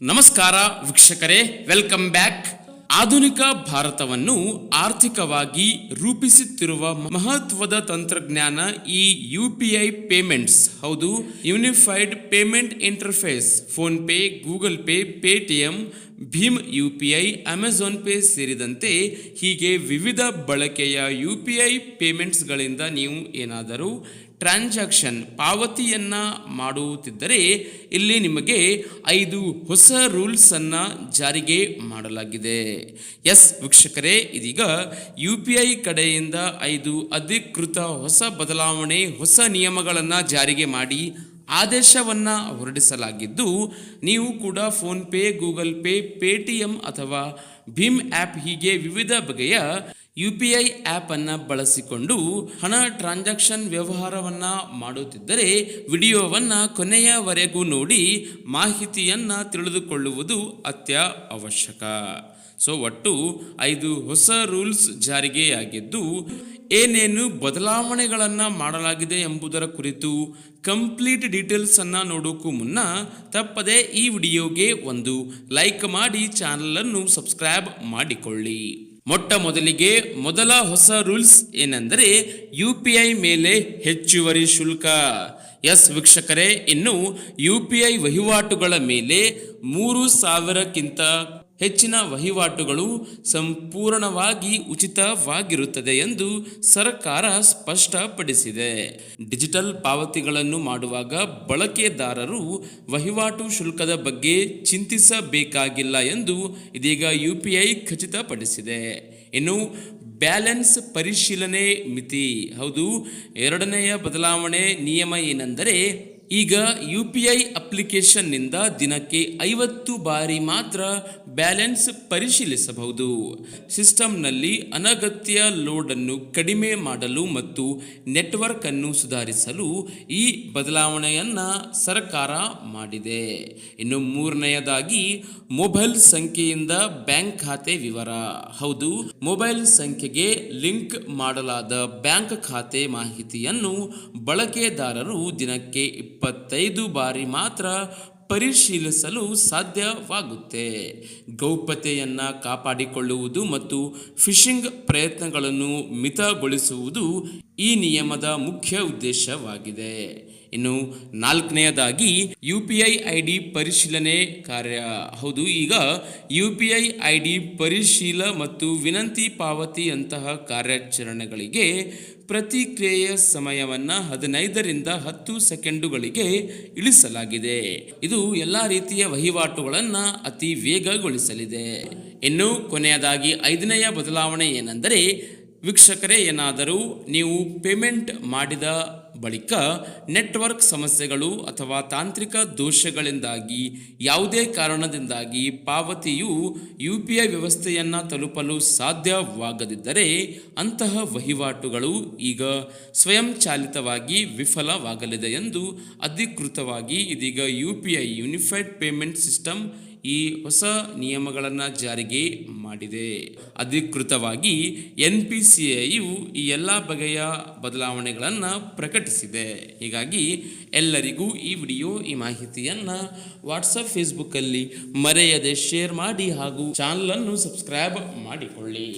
ನಮಸ್ಕಾರ ವೀಕ್ಷಕರೇ, welcome back. ಆಧುನಿಕ ಭಾರತವನ್ನು ಆರ್ಥಿಕವಾಗಿ ರೂಪಿಸುತ್ತಿರುವ ಮಹತ್ವದ ತಂತ್ರಜ್ಞಾನ ಈ UPI ಪೇಮೆಂಟ್ಸ್. ಹೌದು, unified payment interface. Phone Pe, Google Pay, Paytm, ಭೀಮ್ UPI, ಅಮೆಜಾನ್ ಪೇ ಸೇರಿದಂತೆ ಹೀಗೆ ವಿವಿಧ ಬಳಕೆಯ UPI ಪೇಮೆಂಟ್ಸ್ಗಳಿಂದ ನೀವು ಏನಾದರೂ ಟ್ರಾನ್ಸಾಕ್ಷನ್ ಪಾವತಿಯನ್ನ ಮಾಡುತ್ತಿದ್ದರೆ ಇಲ್ಲಿ ನಿಮಗೆ 5 ಹೊಸ ರೂಲ್ಸ್ ಅನ್ನ ಜಾರಿಗೆ ಮಾಡಲಾಗಿದೆ. ಎಸ್ ವೀಕ್ಷಕರೇ, ಇದೀಗ UPI ಕಡೆಯಿಂದ 5 ಅಧಿಕೃತ ಹೊಸ ಬದಲಾವಣೆ, ಹೊಸ ನಿಯಮಗಳನ್ನು ಜಾರಿಗೆ ಮಾಡಿ ಆದೇಶವನ್ನು ಹೊರಡಿಸಲಾಗಿದ್ದು, ನೀವು ಕೂಡ phone Pe, Google Pay, Paytm ಅಥವಾ ಭೀಮ್ ಆ್ಯಪ್ ಹೀಗೆ ವಿವಿಧ ಬಗೆಯ UPI ಆ್ಯಪ್ ಅನ್ನು ಬಳಸಿಕೊಂಡು ಹಣ ಟ್ರಾನ್ಸಾಕ್ಷನ್ ವ್ಯವಹಾರವನ್ನು ಮಾಡುತ್ತಿದ್ದರೆ ವಿಡಿಯೋವನ್ನು ಕೊನೆಯವರೆಗೂ ನೋಡಿ ಮಾಹಿತಿಯನ್ನು ತಿಳಿದುಕೊಳ್ಳುವುದು ಅವಶ್ಯಕ. ಒಟ್ಟು 5 ಹೊಸ ರೂಲ್ಸ್ ಜಾರಿಗೆಯಾಗಿದ್ದು, ಏನೇನು ಬದಲಾವಣೆಗಳನ್ನು ಮಾಡಲಾಗಿದೆ ಎಂಬುದರ ಕುರಿತು ಕಂಪ್ಲೀಟ್ ಡೀಟೇಲ್ಸ್ ಅನ್ನು ನೋಡೋಕ್ಕೂ ಮುನ್ನ ತಪ್ಪದೆ ಈ ವಿಡಿಯೋಗೆ ಒಂದು ಲೈಕ್ ಮಾಡಿ ಚಾನಲನ್ನು ಸಬ್ಸ್ಕ್ರೈಬ್ ಮಾಡಿಕೊಳ್ಳಿ. ಮೊಟ್ಟ ಮೊದಲಿಗೆ ಮೊದಲ ಹೊಸ ರೂಲ್ಸ್ ಏನೆಂದರೆ UPI ಮೇಲೆ ಹೆಚ್ಚುವರಿ ಶುಲ್ಕ. ಎಸ್ ವೀಕ್ಷಕರೇ, ಇನ್ನು UPI ವಹಿವಾಟುಗಳ ಮೇಲೆ 3,000ಕ್ಕಿಂತ ಹೆಚ್ಚಿನ ವಹಿವಾಟುಗಳು ಸಂಪೂರ್ಣವಾಗಿ ಉಚಿತವಾಗಿರುತ್ತದೆ ಎಂದು ಸರ್ಕಾರ ಸ್ಪಷ್ಟಪಡಿಸಿದೆ. ಡಿಜಿಟಲ್ ಪಾವತಿಗಳನ್ನು ಮಾಡುವಾಗ ಬಳಕೆದಾರರು ವಹಿವಾಟು ಶುಲ್ಕದ ಬಗ್ಗೆ ಚಿಂತಿಸಬೇಕಾಗಿಲ್ಲ ಎಂದು ಇದೀಗ UPI ಖಚಿತಪಡಿಸಿದೆ. ಇನ್ನು ಬ್ಯಾಲೆನ್ಸ್ ಪರಿಶೀಲನೆ ಮಿತಿ. ಹೌದು, ಎರಡನೆಯ ಬದಲಾವಣೆ ನಿಯಮ ಏನೆಂದರೆ ಈಗ UPI ಅಪ್ಲಿಕೇಶನ್ನಿಂದ ದಿನಕ್ಕೆ 50 ಬಾರಿ ಮಾತ್ರ ಬ್ಯಾಲೆನ್ಸ್ ಪರಿಶೀಲಿಸಬಹುದು. ಸಿಸ್ಟಮ್ನಲ್ಲಿ ಅನಗತ್ಯ ಲೋಡನ್ನು ಕಡಿಮೆ ಮಾಡಲು ಮತ್ತು ನೆಟ್ವರ್ಕ್ ಅನ್ನು ಸುಧಾರಿಸಲು ಈ ಬದಲಾವಣೆಯನ್ನು ಸರ್ಕಾರ ಮಾಡಿದೆ. ಇನ್ನು ಮೂರನೆಯದಾಗಿ ಮೊಬೈಲ್ ಸಂಖ್ಯೆಯಿಂದ ಬ್ಯಾಂಕ್ ಖಾತೆ ವಿವರ. ಹೌದು, ಮೊಬೈಲ್ ಸಂಖ್ಯೆಗೆ ಲಿಂಕ್ ಮಾಡಲಾದ ಬ್ಯಾಂಕ್ ಖಾತೆ ಮಾಹಿತಿಯನ್ನು ಬಳಕೆದಾರರು ದಿನಕ್ಕೆ 25 ಬಾರಿ ಮಾತ್ರ ಪರಿಶೀಲಿಸಲು ಸಾಧ್ಯವಾಗುತ್ತೆ. ಗೌಪ್ಯತೆಯನ್ನು ಕಾಪಾಡಿಕೊಳ್ಳುವುದು ಮತ್ತು ಫಿಶಿಂಗ್ ಪ್ರಯತ್ನಗಳನ್ನು ಮಿತಗೊಳಿಸುವುದು ಈ ನಿಯಮದ ಮುಖ್ಯ ಉದ್ದೇಶವಾಗಿದೆ. ಇನ್ನು ನಾಲ್ಕನೆಯದಾಗಿ UPI ID ಪರಿಶೀಲನೆ ಕಾರ್ಯ. ಹೌದು, ಈಗ UPI ID ಪರಿಶೀಲ ಮತ್ತು ವಿನಂತಿ ಪಾವತಿಯಂತಹ ಕಾರ್ಯಾಚರಣೆಗಳಿಗೆ ಪ್ರತಿಕ್ರಿಯೆಯ ಸಮಯವನ್ನು 15ರಿಂದ 10 ಸೆಕೆಂಡುಗಳಿಗೆ ಇಳಿಸಲಾಗಿದೆ. ಇದು ಎಲ್ಲ ರೀತಿಯ ವಹಿವಾಟುಗಳನ್ನು ಅತಿ ವೇಗಗೊಳಿಸಲಿದೆ. ಇನ್ನು ಕೊನೆಯದಾಗಿ 5ನೆಯ ಬದಲಾವಣೆ ಏನೆಂದರೆ ವೀಕ್ಷಕರೇ, ಏನಾದರೂ ನೀವು ಪೇಮೆಂಟ್ ಮಾಡಿದ ಬಳಿಕ ನೆಟ್ವರ್ಕ್ ಸಮಸ್ಯೆಗಳು ಅಥವಾ ತಾಂತ್ರಿಕ ದೋಷಗಳಿಂದಾಗಿ ಯಾವುದೇ ಕಾರಣದಿಂದಾಗಿ ಪಾವತಿಯು UPI ವ್ಯವಸ್ಥೆಯನ್ನು ತಲುಪಲು ಸಾಧ್ಯವಾಗದಿದ್ದರೆ ಅಂತಹ ವಹಿವಾಟುಗಳು ಈಗ ಸ್ವಯಂಚಾಲಿತವಾಗಿ ವಿಫಲವಾಗಲಿದೆ ಎಂದು ಅಧಿಕೃತವಾಗಿ ಇದೀಗ UPI ಯೂನಿಫೈಡ್ ಪೇಮೆಂಟ್ ಸಿಸ್ಟಮ್ ಈ ಹೊಸ ನಿಯಮಗಳನ್ನು ಜಾರಿಗೆ ಮಾಡಿದೆ. ಅಧಿಕೃತವಾಗಿ NPCIಯು ಈ ಎಲ್ಲ ಬಗೆಯ ಬದಲಾವಣೆಗಳನ್ನು ಪ್ರಕಟಿಸಿದೆ. ಹೀಗಾಗಿ ಎಲ್ಲರಿಗೂ ಈ ವಿಡಿಯೋ, ಈ ಮಾಹಿತಿಯನ್ನು ವಾಟ್ಸಪ್, ಫೇಸ್ಬುಕ್ಕಲ್ಲಿ ಮರೆಯದೆ ಶೇರ್ ಮಾಡಿ ಹಾಗೂ ಚಾನಲನ್ನು ಸಬ್ಸ್ಕ್ರೈಬ್ ಮಾಡಿಕೊಳ್ಳಿ.